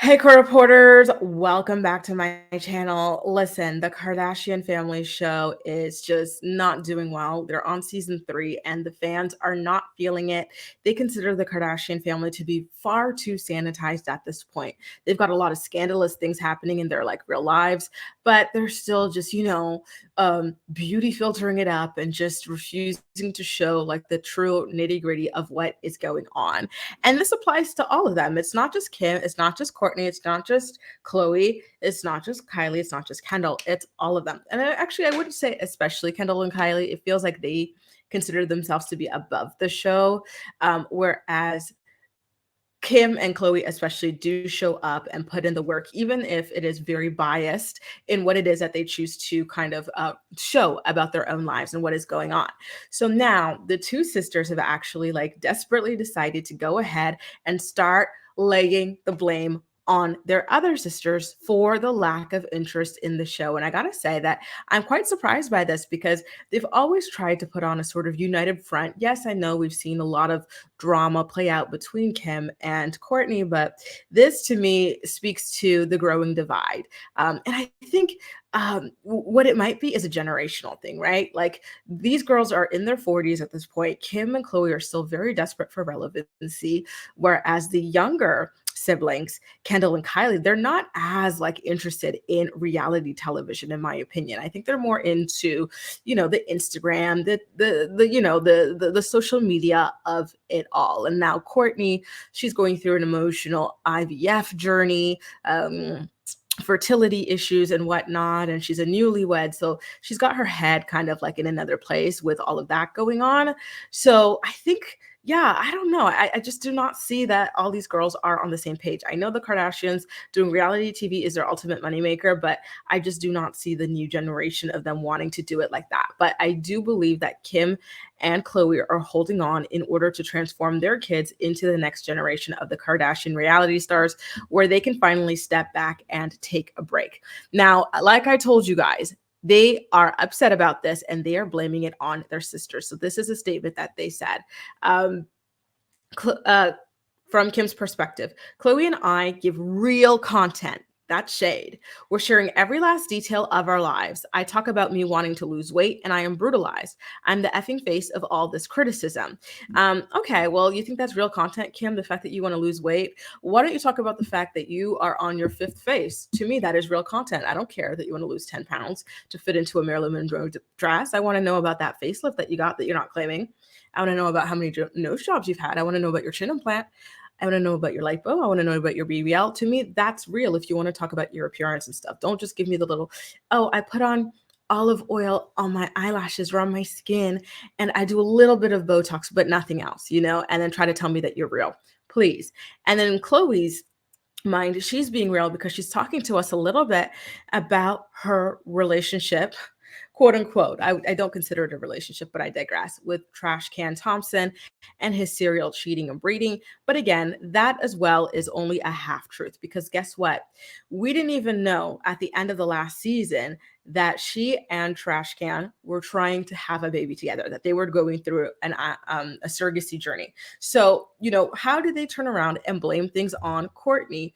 Hey, core reporters, welcome back to my channel. Listen, the Kardashian family show is just not doing well. They're on season 3, and the fans are not feeling it. They consider the Kardashian family to be far too sanitized at this point. They've got a lot of scandalous things happening in their real lives, but they're still just, beauty filtering it up and just refusing to show the true nitty gritty of what is going on. And this applies to all of them. It's not just Kim, it's not just Kourtney, it's not just Khloe, it's not just Kylie, it's not just Kendall, it's all of them. And I wouldn't say especially Kendall and Kylie. It feels like they consider themselves to be above the show, whereas Kim and Khloe especially do show up and put in the work, even if it is very biased in what it is that they choose to kind of show about their own lives and what is going on. So now the two sisters have actually desperately decided to go ahead and start laying the blame on their other sisters for the lack of interest in the show. And I gotta say that I'm quite surprised by this because they've always tried to put on a sort of united front. Yes, I know we've seen a lot of drama play out between Kim and Kourtney, but this to me speaks to the growing divide. And I think what it might be is a generational thing, right? Like these girls are in their 40s at this point. Kim and Khloe are still very desperate for relevancy, whereas the younger siblings, Kendall and Kylie, they're not as interested in reality television, in my opinion. I think they're more into, the Instagram, the social media of it all. And now Kourtney, she's going through an emotional IVF journey. Fertility issues and whatnot, and she's a newlywed, so she's got her head kind of in another place with all of that going on. So I think, yeah, I don't know, I just do not see that all these girls are on the same page. I know the Kardashians doing reality TV is their ultimate moneymaker, but I just do not see the new generation of them wanting to do it like that. But I do believe that Kim and Khloe are holding on in order to transform their kids into the next generation of the Kardashian reality stars, where they can finally step back and take a break. Now, like I told you guys, they are upset about this and they are blaming it on their sisters. So this is a statement that they said. Um, from Kim's perspective, Khloe and I give real content. That's shade. We're sharing every last detail of our lives. I talk about me wanting to lose weight and I am brutalized. I'm the effing face of all this criticism. Okay, well, you think that's real content, Kim? The fact that you want to lose weight? Why don't you talk about the fact that you are on your 5th face? To me, that is real content. I don't care that you want to lose 10 pounds to fit into a Marilyn Monroe dress. I want to know about that facelift that you got that you're not claiming. I want to know about how many nose jobs you've had. I want to know about your chin implant. I want to know about your lipo. I want to know about your BBL. To me, that's real if you want to talk about your appearance and stuff. Don't just give me the little, oh, I put on olive oil on my eyelashes or on my skin and I do a little bit of Botox, but nothing else, and then try to tell me that you're real, please. And then in Khloe's mind, she's being real because she's talking to us a little bit about her relationship, quote unquote. I don't consider it a relationship, but I digress, with Trash Can Thompson and his serial cheating and breeding. But again, that as well is only a half truth because guess what? We didn't even know at the end of the last season that she and Trash Can were trying to have a baby together, that they were going through a surrogacy journey. So, how did they turn around and blame things on Kourtney,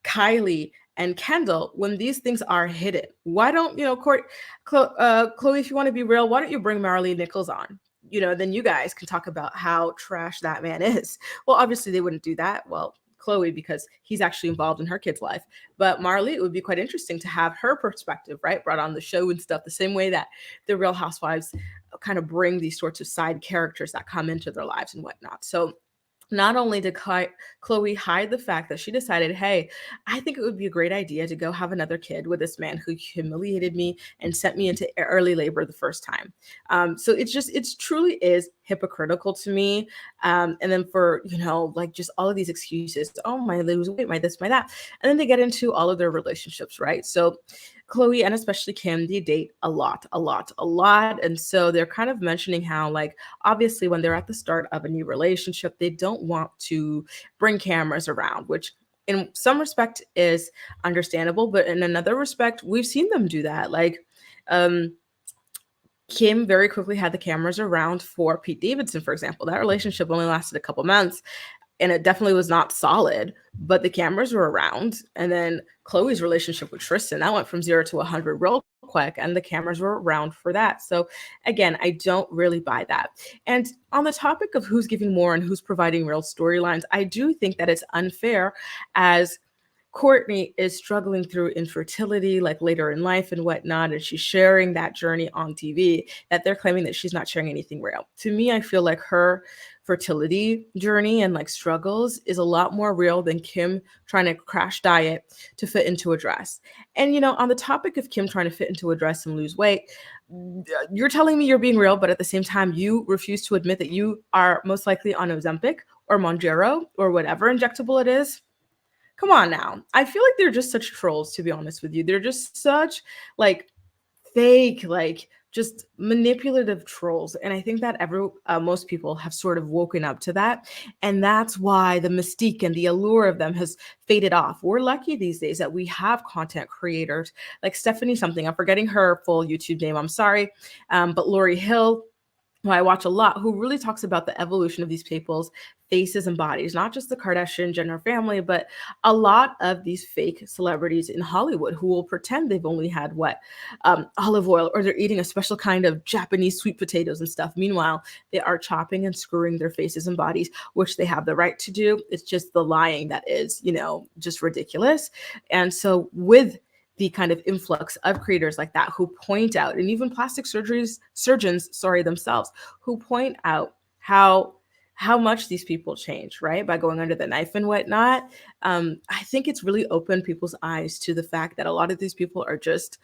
Kylie, and Kendall when these things are hidden? Why don't, Khloe, if you want to be real, why don't you bring Marley Nichols on? Then you guys can talk about how trash that man is. Well, obviously they wouldn't do that. Well, Khloe, because he's actually involved in her kid's life. But Marley, it would be quite interesting to have her perspective, right, brought on the show and stuff, the same way that the Real Housewives kind of bring these sorts of side characters that come into their lives and whatnot. So not only did Khloe hide the fact that she decided, hey, I think it would be a great idea to go have another kid with this man who humiliated me and sent me into early labor the first time. So it truly is hypocritical to me. And then for, just all of these excuses, oh, my lose weight, my this, my that. And then they get into all of their relationships, right? So Khloe and especially Kim, they date a lot. And so they're kind of mentioning how, obviously, when they're at the start of a new relationship, they don't want to bring cameras around, which in some respect is understandable. But in another respect, we've seen them do that. Kim very quickly had the cameras around for Pete Davidson, for example. That relationship only lasted a couple months. and it definitely was not solid, but the cameras were around. And then Chloe's relationship with Tristan, that went from 0 to 100 real quick, and the cameras were around for that. So again, I don't really buy that. And on the topic of who's giving more and who's providing real storylines, I do think that it's unfair as Kourtney is struggling through infertility, like later in life and whatnot, and she's sharing that journey on TV, that they're claiming that she's not sharing anything real. To me, I feel like her fertility journey and like struggles is a lot more real than Kim trying to crash diet to fit into a dress. And, on the topic of Kim trying to fit into a dress and lose weight, you're telling me you're being real, but at the same time, you refuse to admit that you are most likely on Ozempic or Monjaro or whatever injectable it is. Come on now. I feel like they're just such trolls, to be honest with you. They're just such like fake, like just manipulative trolls. And I think that most people have sort of woken up to that. And that's why the mystique and the allure of them has faded off. We're lucky these days that we have content creators like Stephanie something. I'm forgetting her full YouTube name. I'm sorry. But Lori Hill, who I watch a lot, who really talks about the evolution of these people's faces and bodies, not just the Kardashian Jenner family, but a lot of these fake celebrities in Hollywood who will pretend they've only had olive oil, or they're eating a special kind of Japanese sweet potatoes and stuff. Meanwhile, they are chopping and screwing their faces and bodies, which they have the right to do. It's just the lying that is, just ridiculous. And so with the kind of influx of creators like that who point out, and even plastic surgeons themselves, who point out how much these people change, right? By going under the knife and whatnot. I think it's really opened people's eyes to the fact that a lot of these people are just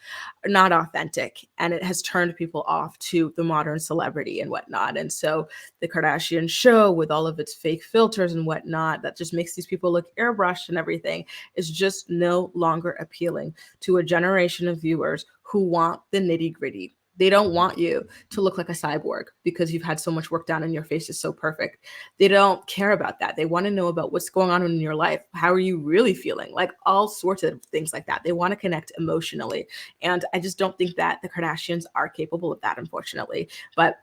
not authentic, and it has turned people off to the modern celebrity and whatnot. And so the Kardashian show, with all of its fake filters and whatnot, that just makes these people look airbrushed and everything, is just no longer appealing to a generation of viewers who want the nitty gritty. They don't want you to look like a cyborg because you've had so much work done and your face is so perfect. They don't care about that. They want to know about what's going on in your life. How are you really feeling? Like all sorts of things like that. They want to connect emotionally. And I just don't think that the Kardashians are capable of that, unfortunately. But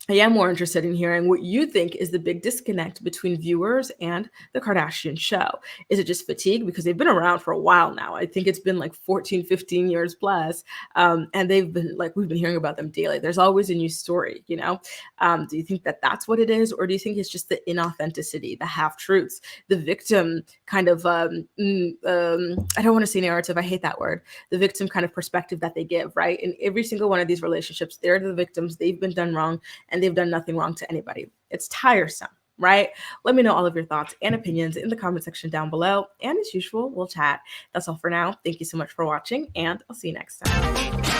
I am more interested in hearing what you think is the big disconnect between viewers and the Kardashian show. Is it just fatigue? Because they've been around for a while now. I think it's been like 14, 15 years plus. And we've been hearing about them daily. There's always a new story, Do you think that that's what it is? Or do you think it's just the inauthenticity, the half-truths, the victim kind of, I don't want to say narrative. I hate that word. The victim kind of perspective that they give, right? In every single one of these relationships, they're the victims. They've been done wrong, and they've done nothing wrong to anybody. It's tiresome, right? Let me know all of your thoughts and opinions in the comment section down below. And as usual, we'll chat. That's all for now. Thank you so much for watching, and I'll see you next time.